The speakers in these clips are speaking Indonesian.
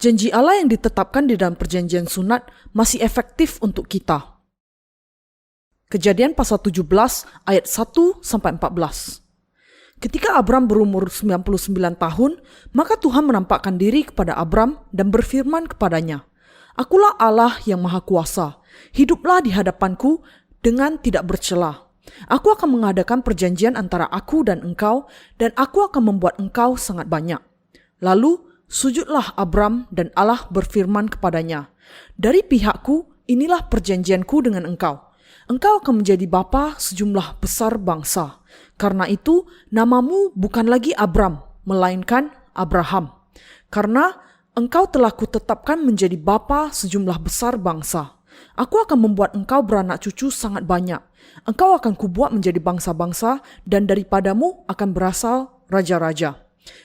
Janji Allah yang ditetapkan di dalam perjanjian sunat masih efektif untuk kita. Kejadian pasal 17 ayat 1-14. Ketika Abram berumur 99 tahun, maka Tuhan menampakkan diri kepada Abram dan berfirman kepadanya, "Akulah Allah yang Maha Kuasa, hiduplah di hadapanku dengan tidak bercela. Aku akan mengadakan perjanjian antara aku dan engkau, dan aku akan membuat engkau sangat banyak." Lalu sujudlah Abram dan Allah berfirman kepadanya, "Dari pihakku, inilah perjanjianku dengan engkau. Engkau akan menjadi bapa sejumlah besar bangsa. Karena itu, namamu bukan lagi Abram, melainkan Abraham. Karena engkau telah kutetapkan menjadi bapa sejumlah besar bangsa. Aku akan membuat engkau beranak cucu sangat banyak. Engkau akan kubuat menjadi bangsa-bangsa, dan daripadamu akan berasal raja-raja.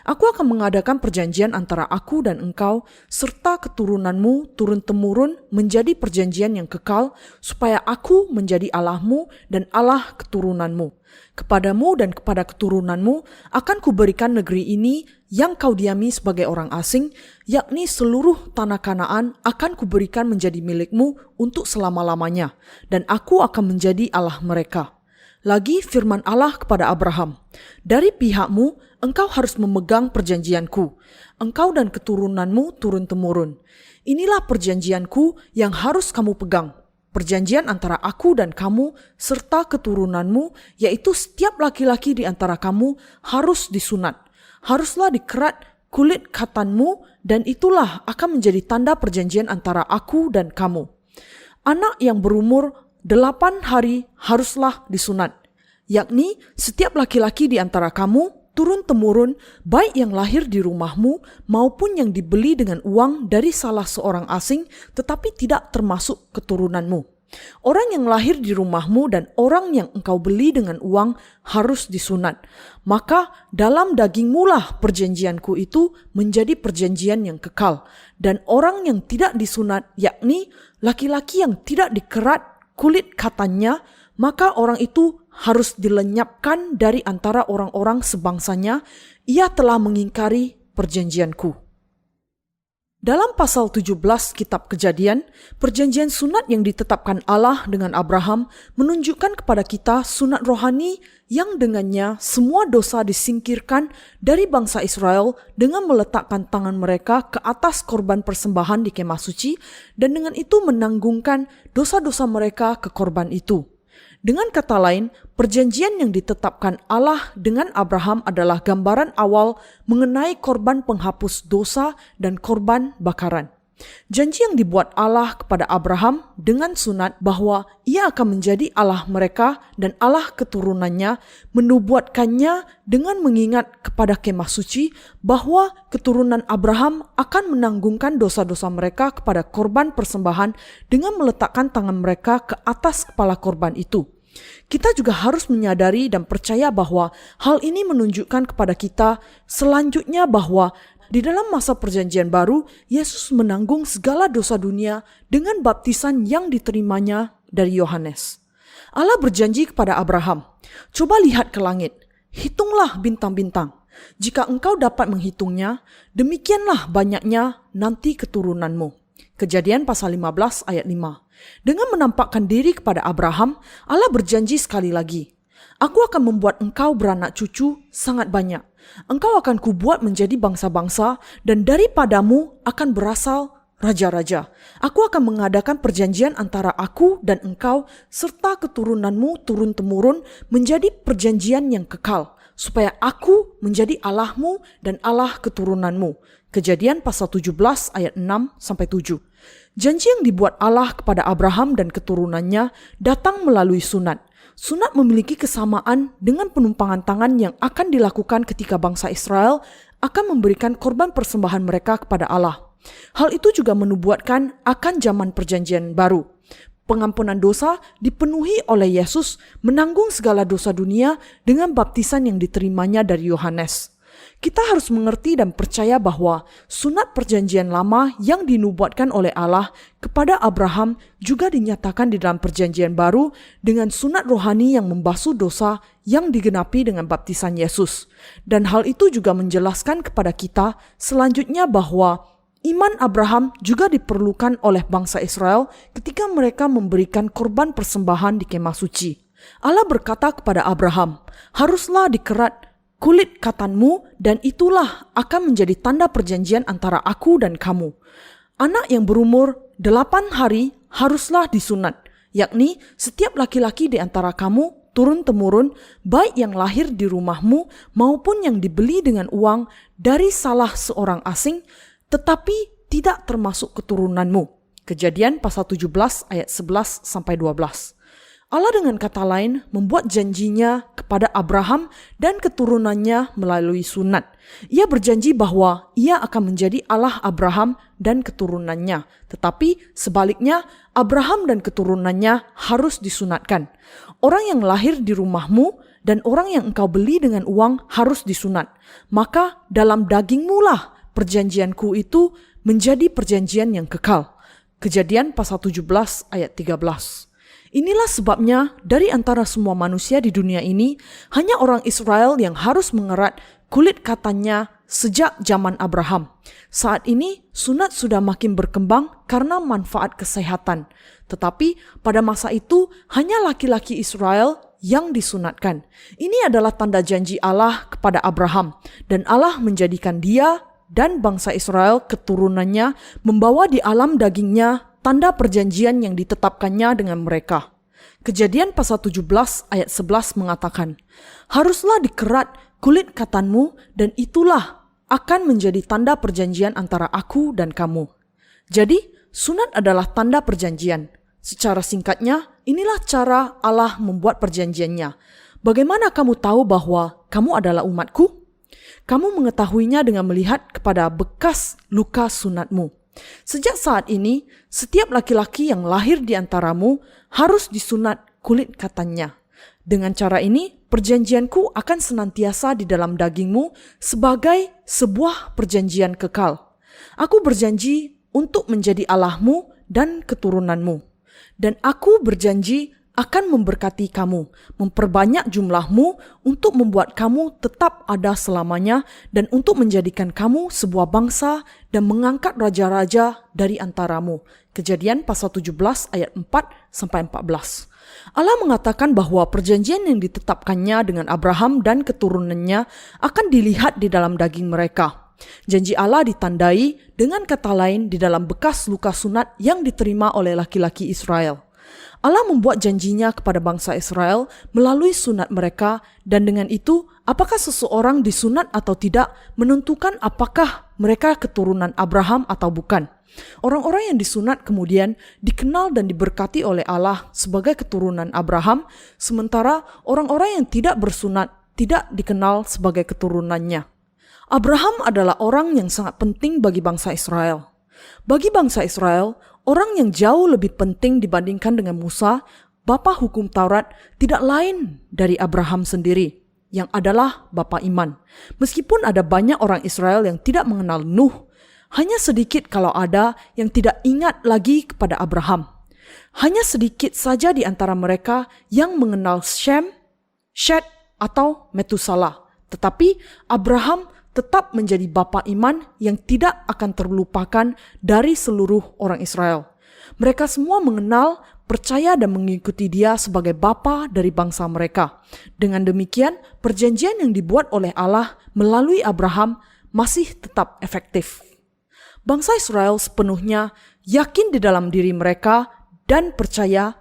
Aku akan mengadakan perjanjian antara aku dan engkau, serta keturunanmu turun-temurun menjadi perjanjian yang kekal, supaya aku menjadi Allahmu dan Allah keturunanmu. Kepadamu dan kepada keturunanmu akan kuberikan negeri ini yang kau diami sebagai orang asing, yakni seluruh tanah Kanaan akan kuberikan menjadi milikmu untuk selama-lamanya, dan aku akan menjadi Allah mereka." Lagi firman Allah kepada Abraham, "Dari pihakmu, engkau harus memegang perjanjianku, engkau dan keturunanmu turun-temurun. Inilah perjanjianku yang harus kamu pegang, perjanjian antara aku dan kamu serta keturunanmu, yaitu setiap laki-laki di antara kamu harus disunat. Haruslah dikerat kulit khatanmu, dan itulah akan menjadi tanda perjanjian antara aku dan kamu. Anak yang berumur 8 hari haruslah disunat, yakni setiap laki-laki di antara kamu turun-temurun, baik yang lahir di rumahmu maupun yang dibeli dengan uang dari salah seorang asing, tetapi tidak termasuk keturunanmu. Orang yang lahir di rumahmu dan orang yang engkau beli dengan uang harus disunat. Maka dalam dagingmu lah perjanjianku itu menjadi perjanjian yang kekal. Dan orang yang tidak disunat, yakni laki-laki yang tidak dikerat kulit khatannya, maka orang itu harus dilenyapkan dari antara orang-orang sebangsanya. Ia telah mengingkari perjanjianku." Dalam pasal 17 kitab Kejadian, perjanjian sunat yang ditetapkan Allah dengan Abraham menunjukkan kepada kita sunat rohani yang dengannya semua dosa disingkirkan dari bangsa Israel dengan meletakkan tangan mereka ke atas korban persembahan di kemah suci, dan dengan itu menanggungkan dosa-dosa mereka ke korban itu. Dengan kata lain, perjanjian yang ditetapkan Allah dengan Abraham adalah gambaran awal mengenai korban penghapus dosa dan korban bakaran. Janji yang dibuat Allah kepada Abraham dengan sunat bahwa ia akan menjadi Allah mereka dan Allah keturunannya menubuatkannya dengan mengingat kepada kemah suci bahwa keturunan Abraham akan menanggungkan dosa-dosa mereka kepada korban persembahan dengan meletakkan tangan mereka ke atas kepala korban itu. Kita juga harus menyadari dan percaya bahwa hal ini menunjukkan kepada kita selanjutnya bahwa di dalam masa perjanjian baru, Yesus menanggung segala dosa dunia dengan baptisan yang diterimanya dari Yohanes. Allah berjanji kepada Abraham, "Coba lihat ke langit, hitunglah bintang-bintang. Jika engkau dapat menghitungnya, demikianlah banyaknya nanti keturunanmu." Kejadian pasal 15 ayat 5. Dengan menampakkan diri kepada Abraham, Allah berjanji sekali lagi, "Aku akan membuat engkau beranak cucu sangat banyak. Engkau akan kubuat menjadi bangsa-bangsa, dan daripadamu akan berasal raja-raja. Aku akan mengadakan perjanjian antara aku dan engkau serta keturunanmu turun-temurun menjadi perjanjian yang kekal, supaya aku menjadi Allahmu dan Allah keturunanmu." Kejadian pasal 17 ayat 6-7. Janji yang dibuat Allah kepada Abraham dan keturunannya datang melalui sunat. Sunat memiliki kesamaan dengan penumpangan tangan yang akan dilakukan ketika bangsa Israel akan memberikan korban persembahan mereka kepada Allah. Hal itu juga menubuatkan akan zaman perjanjian baru. Pengampunan dosa dipenuhi oleh Yesus menanggung segala dosa dunia dengan baptisan yang diterimanya dari Yohanes. Kita harus mengerti dan percaya bahwa sunat perjanjian lama yang dinubuatkan oleh Allah kepada Abraham juga dinyatakan di dalam perjanjian baru dengan sunat rohani yang membasuh dosa yang digenapi dengan baptisan Yesus. Dan hal itu juga menjelaskan kepada kita selanjutnya bahwa Iman Abraham juga diperlukan oleh bangsa Israel ketika mereka memberikan korban persembahan di kemah suci. Allah berkata kepada Abraham, "Haruslah dikerat kulit katanmu dan itulah akan menjadi tanda perjanjian antara aku dan kamu. Anak yang berumur 8 hari haruslah disunat, yakni setiap laki-laki di antara kamu turun-temurun, baik yang lahir di rumahmu maupun yang dibeli dengan uang dari salah seorang asing, tetapi tidak termasuk keturunanmu." Kejadian pasal 17 ayat 11-12. Allah dengan kata lain membuat janjinya kepada Abraham dan keturunannya melalui sunat. Ia berjanji bahwa ia akan menjadi Allah Abraham dan keturunannya. Tetapi sebaliknya, Abraham dan keturunannya harus disunatkan. Orang yang lahir di rumahmu dan orang yang engkau beli dengan uang harus disunat. Maka dalam dagingmu lah perjanjianku itu menjadi perjanjian yang kekal. Kejadian pasal 17 ayat 13. Inilah sebabnya dari antara semua manusia di dunia ini, hanya orang Israel yang harus mengerat kulit katannya sejak zaman Abraham. Saat ini sunat sudah makin berkembang karena manfaat kesehatan. Tetapi pada masa itu hanya laki-laki Israel yang disunatkan. Ini adalah tanda janji Allah kepada Abraham, dan Allah menjadikan dia dan bangsa Israel keturunannya membawa di alam dagingnya tanda perjanjian yang ditetapkannya dengan mereka. Kejadian pasal 17 ayat 11 mengatakan, "Haruslah dikerat kulit katanmu dan itulah akan menjadi tanda perjanjian antara aku dan kamu." Jadi, sunat adalah tanda perjanjian. Secara singkatnya, inilah cara Allah membuat perjanjiannya. Bagaimana kamu tahu bahwa kamu adalah umatku? Kamu mengetahuinya dengan melihat kepada bekas luka sunatmu. Sejak saat ini, setiap laki-laki yang lahir di antaramu harus disunat kulit katannya. Dengan cara ini, perjanjianku akan senantiasa di dalam dagingmu sebagai sebuah perjanjian kekal. Aku berjanji untuk menjadi Allahmu dan keturunanmu. Dan aku berjanji akan memberkati kamu, memperbanyak jumlahmu untuk membuat kamu tetap ada selamanya dan untuk menjadikan kamu sebuah bangsa dan mengangkat raja-raja dari antaramu. Kejadian pasal 17 ayat 4-14. Allah mengatakan bahwa perjanjian yang ditetapkannya dengan Abraham dan keturunannya akan dilihat di dalam daging mereka. Janji Allah ditandai dengan kata lain di dalam bekas luka sunat yang diterima oleh laki-laki Israel. Allah membuat janjinya kepada bangsa Israel melalui sunat mereka, dan dengan itu apakah seseorang disunat atau tidak menentukan apakah mereka keturunan Abraham atau bukan. Orang-orang yang disunat kemudian dikenal dan diberkati oleh Allah sebagai keturunan Abraham, sementara orang-orang yang tidak bersunat tidak dikenal sebagai keturunannya. Abraham adalah orang yang sangat penting bagi bangsa Israel. Bagi bangsa Israel, orang yang jauh lebih penting dibandingkan dengan Musa, bapa hukum Taurat, tidak lain dari Abraham sendiri, yang adalah bapa iman. Meskipun ada banyak orang Israel yang tidak mengenal Nuh, hanya sedikit kalau ada yang tidak ingat lagi kepada Abraham. Hanya sedikit saja di antara mereka yang mengenal Shem, Shet, atau Metusalah. Tetapi Abraham tetap menjadi bapa iman yang tidak akan terlupakan dari seluruh orang Israel. Mereka semua mengenal, percaya dan mengikuti dia sebagai bapa dari bangsa mereka. Dengan demikian, perjanjian yang dibuat oleh Allah melalui Abraham masih tetap efektif. Bangsa Israel sepenuhnya yakin di dalam diri mereka dan percaya,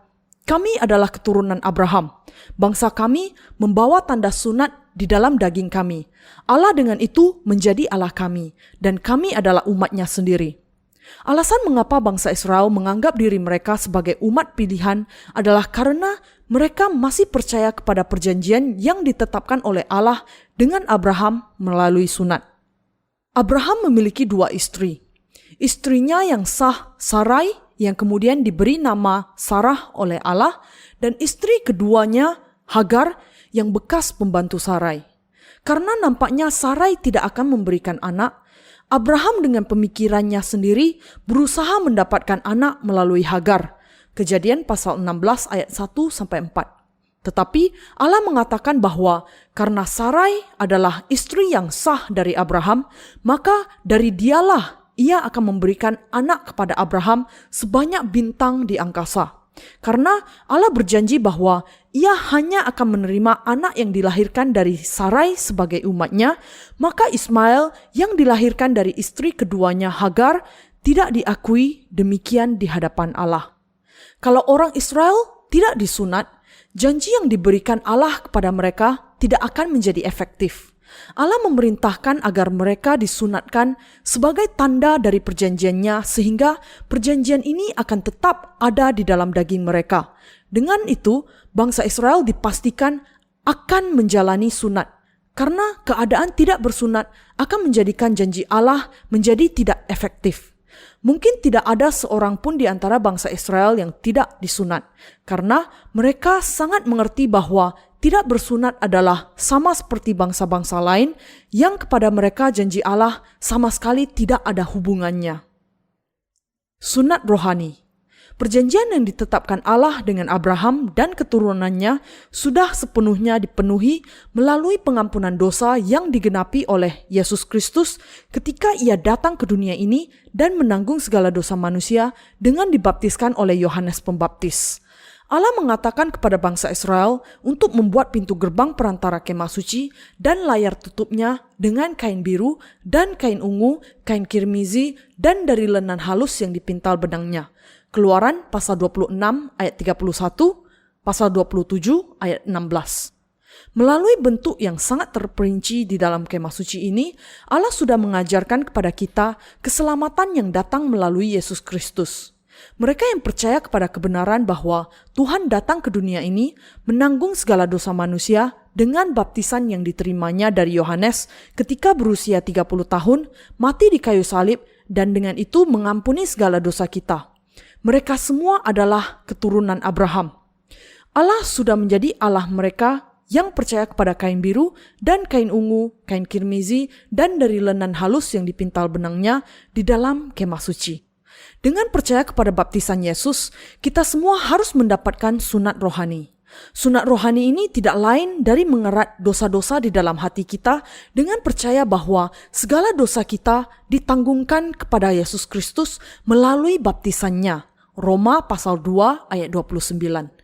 kami adalah keturunan Abraham. Bangsa kami membawa tanda sunat di dalam daging kami. Allah dengan itu menjadi Allah kami, dan kami adalah umatnya sendiri. Alasan mengapa bangsa Israel menganggap diri mereka sebagai umat pilihan adalah karena mereka masih percaya kepada perjanjian yang ditetapkan oleh Allah dengan Abraham melalui sunat. Abraham memiliki 2 istri. Istrinya yang sah, Sarai, yang kemudian diberi nama Sarah oleh Allah, dan istri keduanya, Hagar, yang bekas pembantu Sarai. Karena nampaknya Sarai tidak akan memberikan anak, Abraham dengan pemikirannya sendiri berusaha mendapatkan anak melalui Hagar. Kejadian pasal 16 ayat 1-4. Tetapi Allah mengatakan bahwa karena Sarai adalah istri yang sah dari Abraham, maka dari dialah Ia akan memberikan anak kepada Abraham sebanyak bintang di angkasa. Karena Allah berjanji bahwa ia hanya akan menerima anak yang dilahirkan dari Sarai sebagai umatnya, maka Ismail yang dilahirkan dari istri keduanya Hagar tidak diakui demikian di hadapan Allah. Kalau orang Israel tidak disunat, janji yang diberikan Allah kepada mereka tidak akan menjadi efektif. Allah memerintahkan agar mereka disunatkan sebagai tanda dari perjanjiannya sehingga perjanjian ini akan tetap ada di dalam daging mereka. Dengan itu, bangsa Israel dipastikan akan menjalani sunat. Karena keadaan tidak bersunat akan menjadikan janji Allah menjadi tidak efektif. Mungkin tidak ada seorang pun di antara bangsa Israel yang tidak disunat, karena mereka sangat mengerti bahwa tidak bersunat adalah sama seperti bangsa-bangsa lain yang kepada mereka janji Allah sama sekali tidak ada hubungannya. Sunat rohani. Perjanjian yang ditetapkan Allah dengan Abraham dan keturunannya sudah sepenuhnya dipenuhi melalui pengampunan dosa yang digenapi oleh Yesus Kristus ketika ia datang ke dunia ini dan menanggung segala dosa manusia dengan dibaptiskan oleh Yohanes Pembaptis. Allah mengatakan kepada bangsa Israel untuk membuat pintu gerbang perantara kemah suci dan layar tutupnya dengan kain biru dan kain ungu, kain kirmizi, dan dari lenan halus yang dipintal benangnya. Keluaran pasal 26 ayat 31, pasal 27 ayat 16. Melalui bentuk yang sangat terperinci di dalam kemah suci ini, Allah sudah mengajarkan kepada kita keselamatan yang datang melalui Yesus Kristus. Mereka yang percaya kepada kebenaran bahwa Tuhan datang ke dunia ini menanggung segala dosa manusia dengan baptisan yang diterimanya dari Yohanes ketika berusia 30 tahun, mati di kayu salib, dan dengan itu mengampuni segala dosa kita. Mereka semua adalah keturunan Abraham. Allah sudah menjadi Allah mereka yang percaya kepada kain biru dan kain ungu, kain kirmizi, dan dari lenan halus yang dipintal benangnya di dalam kemah suci. Dengan percaya kepada baptisan Yesus, kita semua harus mendapatkan sunat rohani. Sunat rohani ini tidak lain dari mengerat dosa-dosa di dalam hati kita dengan percaya bahwa segala dosa kita ditanggungkan kepada Yesus Kristus melalui baptisannya. Roma pasal 2 ayat 29.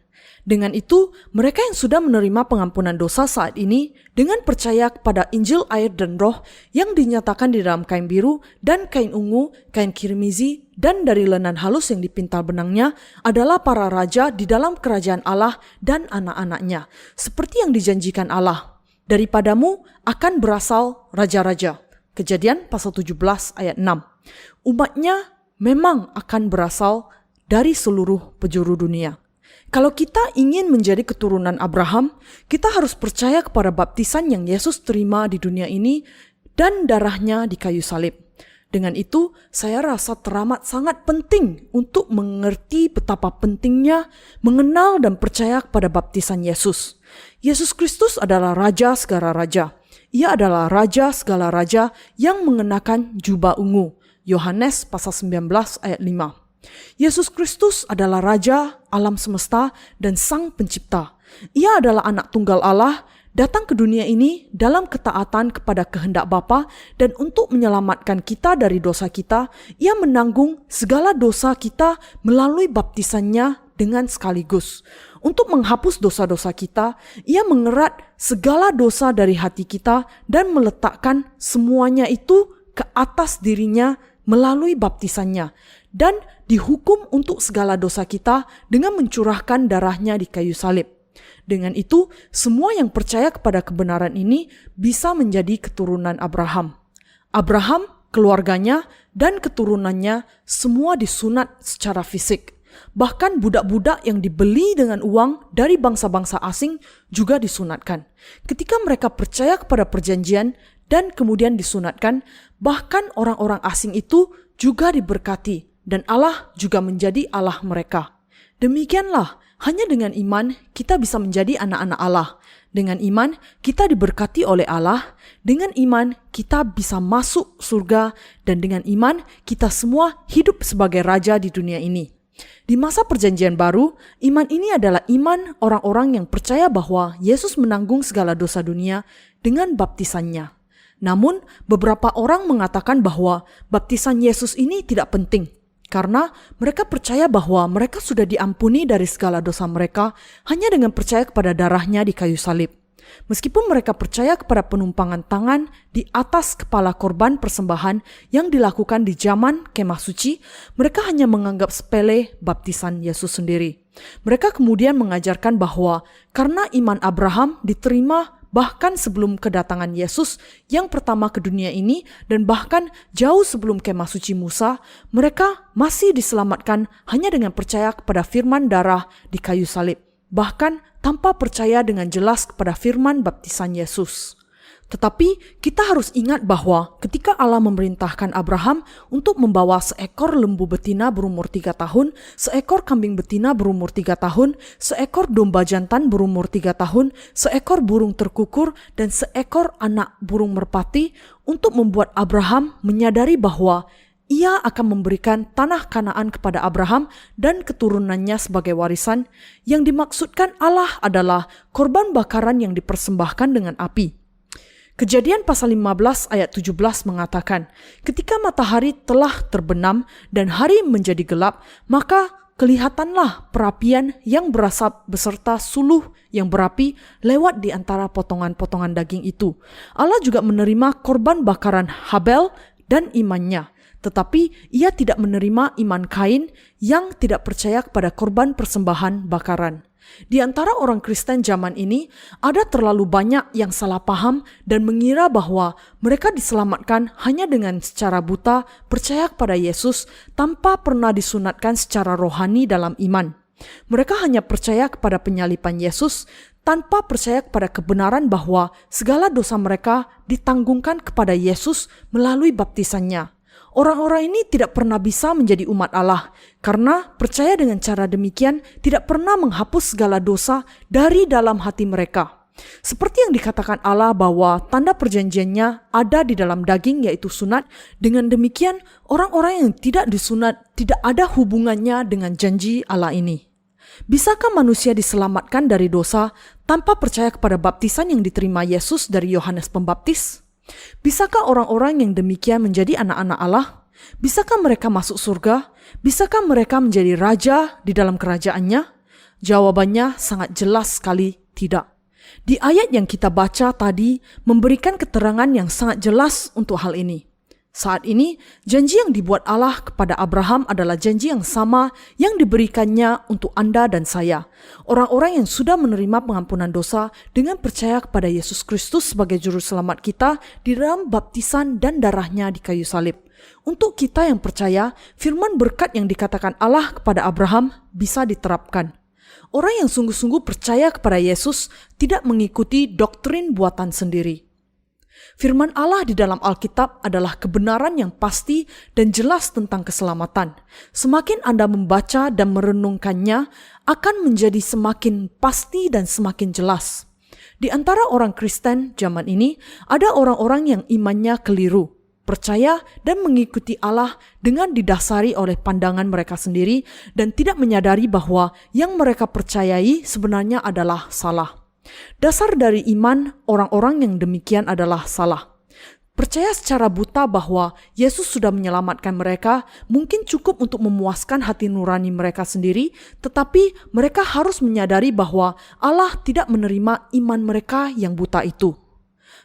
Dengan itu, mereka yang sudah menerima pengampunan dosa saat ini dengan percaya kepada Injil air dan roh yang dinyatakan di dalam kain biru dan kain ungu, kain kirmizi, dan dari lenan halus yang dipintal benangnya adalah para raja di dalam kerajaan Allah dan anak-anaknya. Seperti yang dijanjikan Allah, daripadamu akan berasal raja-raja. Kejadian pasal 17 ayat 6. Umatnya memang akan berasal dari seluruh penjuru dunia. Kalau kita ingin menjadi keturunan Abraham, kita harus percaya kepada baptisan yang Yesus terima di dunia ini dan darahnya di kayu salib. Dengan itu, saya rasa teramat sangat penting untuk mengerti betapa pentingnya mengenal dan percaya kepada baptisan Yesus. Yesus Kristus adalah Raja segala raja. Ia adalah Raja segala raja yang mengenakan jubah ungu. Yohanes pasal 19 ayat 5. Yesus Kristus adalah Raja alam semesta dan Sang Pencipta. Ia adalah anak tunggal Allah, datang ke dunia ini dalam ketaatan kepada kehendak Bapa, dan untuk menyelamatkan kita dari dosa kita, ia menanggung segala dosa kita melalui baptisannya dengan sekaligus. Untuk menghapus dosa-dosa kita, ia mengerat segala dosa dari hati kita dan meletakkan semuanya itu ke atas dirinya melalui baptisannya, dan dihukum untuk segala dosa kita dengan mencurahkan darahnya di kayu salib. Dengan itu, semua yang percaya kepada kebenaran ini bisa menjadi keturunan Abraham. Abraham, keluarganya, dan keturunannya semua disunat secara fisik. Bahkan budak-budak yang dibeli dengan uang dari bangsa-bangsa asing juga disunatkan. Ketika mereka percaya kepada perjanjian dan kemudian disunatkan, bahkan orang-orang asing itu juga diberkati dan Allah juga menjadi Allah mereka. Demikianlah, hanya dengan iman kita bisa menjadi anak-anak Allah. Dengan iman kita diberkati oleh Allah. Dengan iman kita bisa masuk surga. Dan dengan iman kita semua hidup sebagai raja di dunia ini. Di masa perjanjian baru, iman ini adalah iman orang-orang yang percaya bahwa Yesus menanggung segala dosa dunia dengan baptisannya. Namun, beberapa orang mengatakan bahwa baptisan Yesus ini tidak penting, karena mereka percaya bahwa mereka sudah diampuni dari segala dosa mereka hanya dengan percaya kepada darahnya di kayu salib. Meskipun mereka percaya kepada penumpangan tangan di atas kepala korban persembahan yang dilakukan di zaman kemah suci, mereka hanya menganggap sepele baptisan Yesus sendiri. Mereka kemudian mengajarkan bahwa karena iman Abraham diterima bahkan sebelum kedatangan Yesus yang pertama ke dunia ini dan bahkan jauh sebelum kemah suci Musa, mereka masih diselamatkan hanya dengan percaya kepada firman darah di kayu salib, bahkan tanpa percaya dengan jelas kepada firman baptisan Yesus. Tetapi kita harus ingat bahwa ketika Allah memerintahkan Abraham untuk membawa seekor lembu betina berumur 3 tahun, seekor kambing betina berumur 3 tahun, seekor domba jantan berumur 3 tahun, seekor burung terkukur, dan seekor anak burung merpati untuk membuat Abraham menyadari bahwa ia akan memberikan tanah Kanaan kepada Abraham dan keturunannya sebagai warisan, yang dimaksudkan Allah adalah korban bakaran yang dipersembahkan dengan api. Kejadian pasal 15 ayat 17 mengatakan, ketika matahari telah terbenam dan hari menjadi gelap, maka kelihatanlah perapian yang berasap beserta suluh yang berapi lewat di antara potongan-potongan daging itu. Allah juga menerima korban bakaran Habel dan imannya, tetapi ia tidak menerima iman Kain yang tidak percaya kepada korban persembahan bakaran. Di antara orang Kristen zaman ini, ada terlalu banyak yang salah paham dan mengira bahwa mereka diselamatkan hanya dengan secara buta percaya kepada Yesus tanpa pernah disunatkan secara rohani dalam iman. Mereka hanya percaya kepada penyaliban Yesus tanpa percaya kepada kebenaran bahwa segala dosa mereka ditanggungkan kepada Yesus melalui baptisannya. Orang-orang ini tidak pernah bisa menjadi umat Allah karena percaya dengan cara demikian tidak pernah menghapus segala dosa dari dalam hati mereka. Seperti yang dikatakan Allah bahwa tanda perjanjiannya ada di dalam daging yaitu sunat, dengan demikian orang-orang yang tidak disunat tidak ada hubungannya dengan janji Allah ini. Bisakah manusia diselamatkan dari dosa tanpa percaya kepada baptisan yang diterima Yesus dari Yohanes Pembaptis? Bisakah orang-orang yang demikian menjadi anak-anak Allah? Bisakah mereka masuk surga? Bisakah mereka menjadi raja di dalam kerajaannya? Jawabannya sangat jelas sekali tidak. Di ayat yang kita baca tadi memberikan keterangan yang sangat jelas untuk hal ini. Saat ini, janji yang dibuat Allah kepada Abraham adalah janji yang sama yang diberikannya untuk Anda dan saya. Orang-orang yang sudah menerima pengampunan dosa dengan percaya kepada Yesus Kristus sebagai juru selamat kita di dalam baptisan dan darahnya di kayu salib. Untuk kita yang percaya, firman berkat yang dikatakan Allah kepada Abraham bisa diterapkan. Orang yang sungguh-sungguh percaya kepada Yesus tidak mengikuti doktrin buatan sendiri. Firman Allah di dalam Alkitab adalah kebenaran yang pasti dan jelas tentang keselamatan. Semakin Anda membaca dan merenungkannya, akan menjadi semakin pasti dan semakin jelas. Di antara orang Kristen zaman ini, ada orang-orang yang imannya keliru, percaya dan mengikuti Allah dengan didasari oleh pandangan mereka sendiri dan tidak menyadari bahwa yang mereka percayai sebenarnya adalah salah. Dasar dari iman orang-orang yang demikian adalah salah. Percaya secara buta bahwa Yesus sudah menyelamatkan mereka mungkin cukup untuk memuaskan hati nurani mereka sendiri, tetapi mereka harus menyadari bahwa Allah tidak menerima iman mereka yang buta itu.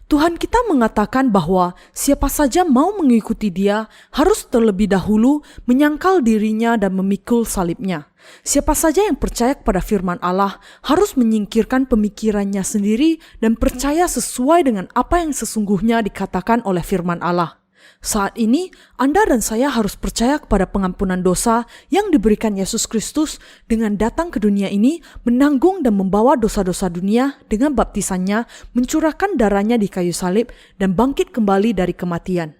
Tuhan kita mengatakan bahwa siapa saja mau mengikuti Dia harus terlebih dahulu menyangkal dirinya dan memikul salibnya. Siapa saja yang percaya kepada firman Allah harus menyingkirkan pemikirannya sendiri dan percaya sesuai dengan apa yang sesungguhnya dikatakan oleh firman Allah. Saat ini, Anda dan saya harus percaya kepada pengampunan dosa yang diberikan Yesus Kristus dengan datang ke dunia ini, menanggung dan membawa dosa-dosa dunia dengan baptisannya, mencurahkan darahnya di kayu salib, dan bangkit kembali dari kematian.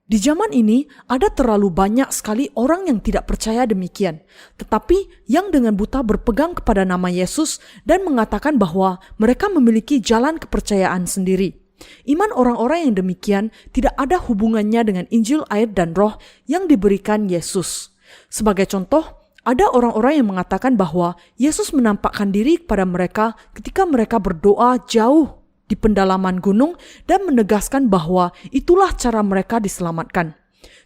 Di zaman ini, ada terlalu banyak sekali orang yang tidak percaya demikian, tetapi yang dengan buta berpegang kepada nama Yesus dan mengatakan bahwa mereka memiliki jalan kepercayaan sendiri. Iman orang-orang yang demikian tidak ada hubungannya dengan Injil, air, dan Roh yang diberikan Yesus. Sebagai contoh, ada orang-orang yang mengatakan bahwa Yesus menampakkan diri kepada mereka ketika mereka berdoa jauh di pendalaman gunung dan menegaskan bahwa itulah cara mereka diselamatkan.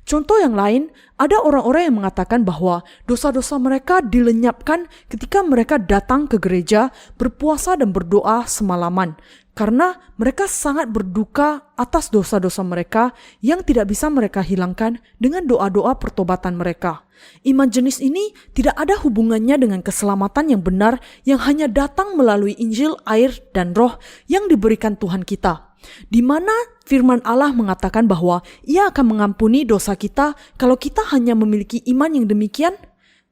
Contoh yang lain, ada orang-orang yang mengatakan bahwa dosa-dosa mereka dilenyapkan ketika mereka datang ke gereja, berpuasa dan berdoa semalaman, karena mereka sangat berduka atas dosa-dosa mereka yang tidak bisa mereka hilangkan dengan doa-doa pertobatan mereka. Iman jenis ini tidak ada hubungannya dengan keselamatan yang benar yang hanya datang melalui Injil, air, dan Roh yang diberikan Tuhan kita, di mana firman Allah mengatakan bahwa Ia akan mengampuni dosa kita kalau kita hanya memiliki iman yang demikian.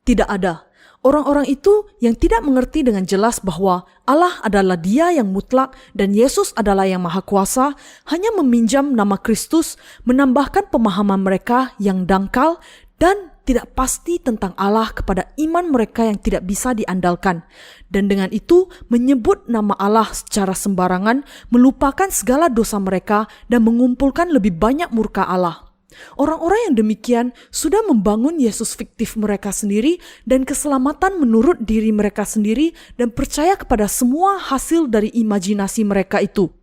Tidak ada. Orang-orang itu yang tidak mengerti dengan jelas bahwa Allah adalah Dia yang mutlak dan Yesus adalah yang maha kuasa, hanya meminjam nama Kristus, menambahkan pemahaman mereka yang dangkal dan tidak pasti tentang Allah kepada iman mereka yang tidak bisa diandalkan. Dan dengan itu menyebut nama Allah secara sembarangan, melupakan segala dosa mereka dan mengumpulkan lebih banyak murka Allah. Orang-orang yang demikian sudah membangun Yesus fiktif mereka sendiri dan keselamatan menurut diri mereka sendiri dan percaya kepada semua hasil dari imajinasi mereka itu.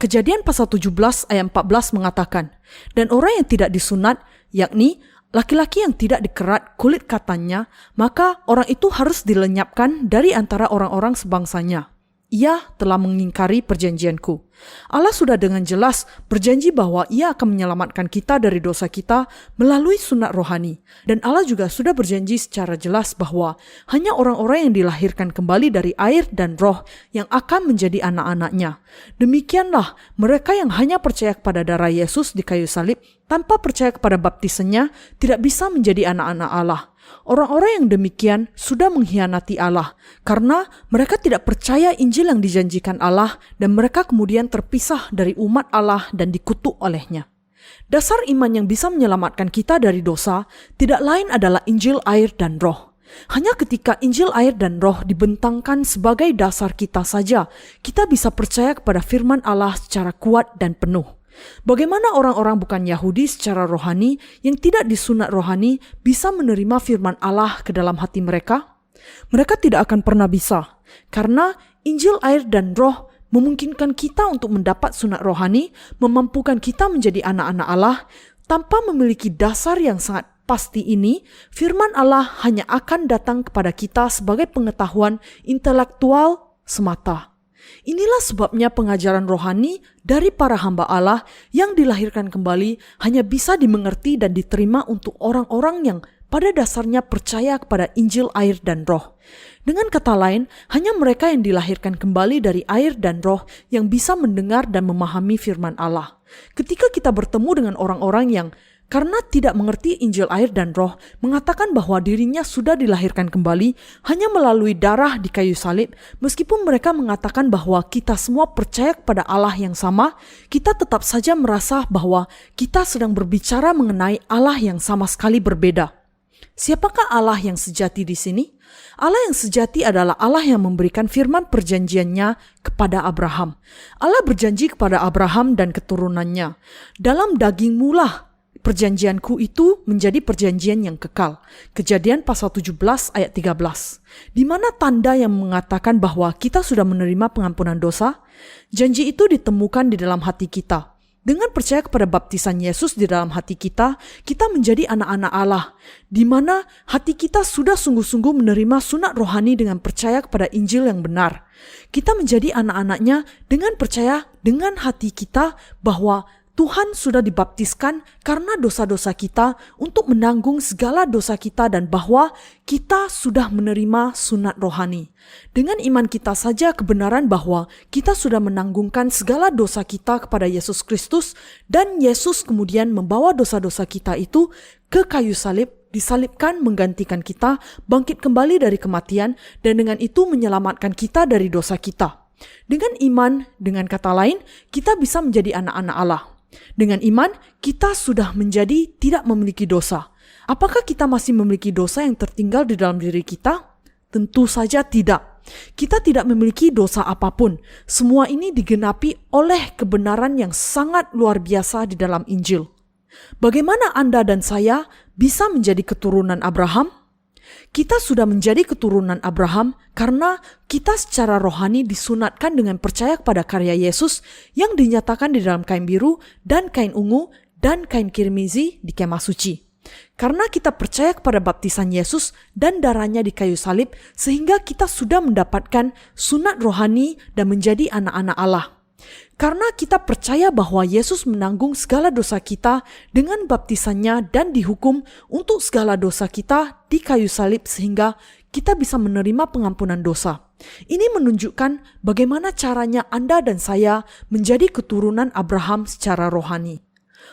Kejadian pasal 17 ayat 14 mengatakan, dan orang yang tidak disunat, yakni laki-laki yang tidak dikerat kulit katanya, maka orang itu harus dilenyapkan dari antara orang-orang sebangsanya. Ia telah mengingkari perjanjianku. Allah sudah dengan jelas berjanji bahwa Ia akan menyelamatkan kita dari dosa kita melalui sunat rohani. Dan Allah juga sudah berjanji secara jelas bahwa hanya orang-orang yang dilahirkan kembali dari air dan Roh yang akan menjadi anak-anaknya. Demikianlah mereka yang hanya percaya kepada darah Yesus di kayu salib tanpa percaya kepada baptisannya tidak bisa menjadi anak-anak Allah. Orang-orang yang demikian sudah mengkhianati Allah karena mereka tidak percaya Injil yang dijanjikan Allah dan mereka kemudian terpisah dari umat Allah dan dikutuk olehnya. Dasar iman yang bisa menyelamatkan kita dari dosa tidak lain adalah Injil, air, dan Roh. Hanya ketika Injil, air, dan Roh dibentangkan sebagai dasar kita saja, kita bisa percaya kepada firman Allah secara kuat dan penuh. Bagaimana orang-orang bukan Yahudi secara rohani yang tidak disunat rohani bisa menerima firman Allah ke dalam hati mereka? Mereka tidak akan pernah bisa, karena Injil, air, dan Roh memungkinkan kita untuk mendapat sunat rohani, memampukan kita menjadi anak-anak Allah. Tanpa memiliki dasar yang sangat pasti ini, firman Allah hanya akan datang kepada kita sebagai pengetahuan intelektual semata. Inilah sebabnya pengajaran rohani dari para hamba Allah yang dilahirkan kembali hanya bisa dimengerti dan diterima untuk orang-orang yang pada dasarnya percaya kepada Injil, air, dan Roh. Dengan kata lain, hanya mereka yang dilahirkan kembali dari air dan Roh yang bisa mendengar dan memahami firman Allah. Ketika kita bertemu dengan orang-orang yang karena tidak mengerti Injil, air, dan Roh, mengatakan bahwa dirinya sudah dilahirkan kembali hanya melalui darah di kayu salib, meskipun mereka mengatakan bahwa kita semua percaya kepada Allah yang sama, kita tetap saja merasa bahwa kita sedang berbicara mengenai Allah yang sama sekali berbeda. Siapakah Allah yang sejati di sini? Allah yang sejati adalah Allah yang memberikan firman perjanjiannya kepada Abraham. Allah berjanji kepada Abraham dan keturunannya, dalam dagingmu lah perjanjianku itu menjadi perjanjian yang kekal. Kejadian pasal 17 ayat 13. Di mana tanda yang mengatakan bahwa kita sudah menerima pengampunan dosa? Janji itu ditemukan di dalam hati kita. Dengan percaya kepada baptisan Yesus di dalam hati kita, kita menjadi anak-anak Allah, di mana hati kita sudah sungguh-sungguh menerima sunat rohani dengan percaya kepada Injil yang benar. Kita menjadi anak-anaknya dengan percaya dengan hati kita bahwa Tuhan sudah dibaptiskan karena dosa-dosa kita untuk menanggung segala dosa kita dan bahwa kita sudah menerima sunat rohani. Dengan iman kita saja kebenaran bahwa kita sudah menanggungkan segala dosa kita kepada Yesus Kristus dan Yesus kemudian membawa dosa-dosa kita itu ke kayu salib, disalibkan menggantikan kita, bangkit kembali dari kematian dan dengan itu menyelamatkan kita dari dosa kita. Dengan iman, dengan kata lain, kita bisa menjadi anak-anak Allah. Dengan iman, kita sudah menjadi tidak memiliki dosa. Apakah kita masih memiliki dosa yang tertinggal di dalam diri kita? Tentu saja tidak. Kita tidak memiliki dosa apapun. Semua ini digenapi oleh kebenaran yang sangat luar biasa di dalam Injil. Bagaimana Anda dan saya bisa menjadi keturunan Abraham? Kita sudah menjadi keturunan Abraham karena kita secara rohani disunatkan dengan percaya kepada karya Yesus yang dinyatakan di dalam kain biru dan kain ungu dan kain kirmizi di kemah suci. Karena kita percaya kepada baptisan Yesus dan darahnya di kayu salib, sehingga kita sudah mendapatkan sunat rohani dan menjadi anak-anak Allah. Karena kita percaya bahwa Yesus menanggung segala dosa kita dengan baptisannya dan dihukum untuk segala dosa kita di kayu salib sehingga kita bisa menerima pengampunan dosa. Ini menunjukkan bagaimana caranya Anda dan saya menjadi keturunan Abraham secara rohani.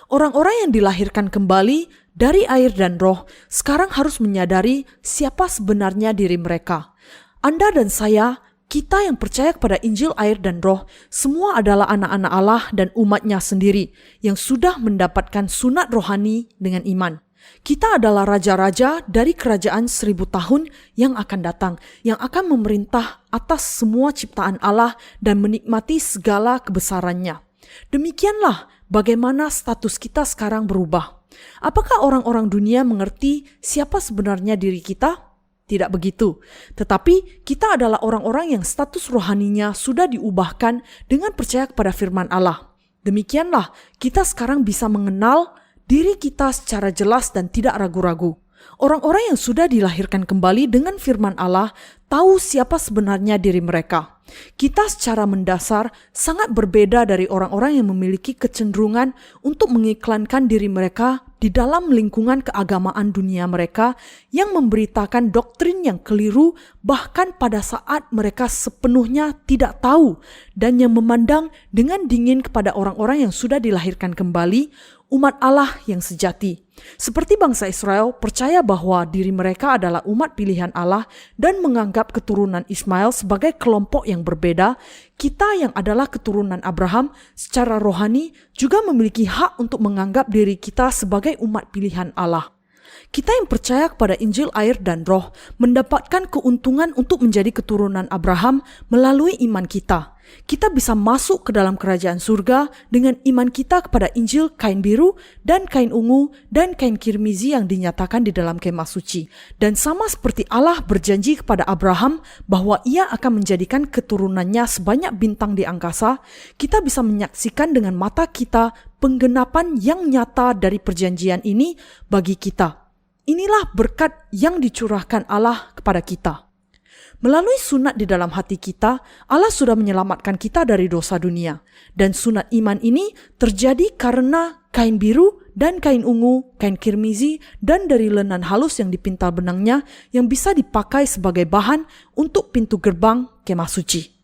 Orang-orang yang dilahirkan kembali dari air dan roh sekarang harus menyadari siapa sebenarnya diri mereka. Anda dan saya, kita yang percaya kepada Injil air dan roh, semua adalah anak-anak Allah dan umatnya sendiri yang sudah mendapatkan sunat rohani dengan iman. Kita adalah raja-raja dari kerajaan 1000 tahun yang akan datang, yang akan memerintah atas semua ciptaan Allah dan menikmati segala kebesarannya. Demikianlah bagaimana status kita sekarang berubah. Apakah orang-orang dunia mengerti siapa sebenarnya diri kita? Tidak begitu. Tetapi kita adalah orang-orang yang status rohaninya sudah diubahkan dengan percaya kepada firman Allah. Demikianlah kita sekarang bisa mengenal diri kita secara jelas dan tidak ragu-ragu. Orang-orang yang sudah dilahirkan kembali dengan firman Allah tahu siapa sebenarnya diri mereka. Kita secara mendasar sangat berbeda dari orang-orang yang memiliki kecenderungan untuk mengiklankan diri mereka di dalam lingkungan keagamaan dunia mereka yang memberitakan doktrin yang keliru bahkan pada saat mereka sepenuhnya tidak tahu dan yang memandang dengan dingin kepada orang-orang yang sudah dilahirkan kembali, umat Allah yang sejati. Seperti bangsa Israel percaya bahwa diri mereka adalah umat pilihan Allah dan menganggap keturunan Ismail sebagai kelompok yang berbeda, kita yang adalah keturunan Abraham secara rohani juga memiliki hak untuk menganggap diri kita sebagai umat pilihan Allah. Kita yang percaya kepada Injil air dan roh mendapatkan keuntungan untuk menjadi keturunan Abraham melalui iman kita. Kita bisa masuk ke dalam kerajaan surga dengan iman kita kepada Injil kain biru dan kain ungu dan kain kirmizi yang dinyatakan di dalam kemah suci. Dan sama seperti Allah berjanji kepada Abraham bahwa ia akan menjadikan keturunannya sebanyak bintang di angkasa, kita bisa menyaksikan dengan mata kita penggenapan yang nyata dari perjanjian ini bagi kita. Inilah berkat yang dicurahkan Allah kepada kita. Melalui sunat di dalam hati kita, Allah sudah menyelamatkan kita dari dosa dunia. Dan sunat iman ini terjadi karena kain biru dan kain ungu, kain kirmizi, dan dari lenan halus yang dipintal benangnya yang bisa dipakai sebagai bahan untuk pintu gerbang kemah suci.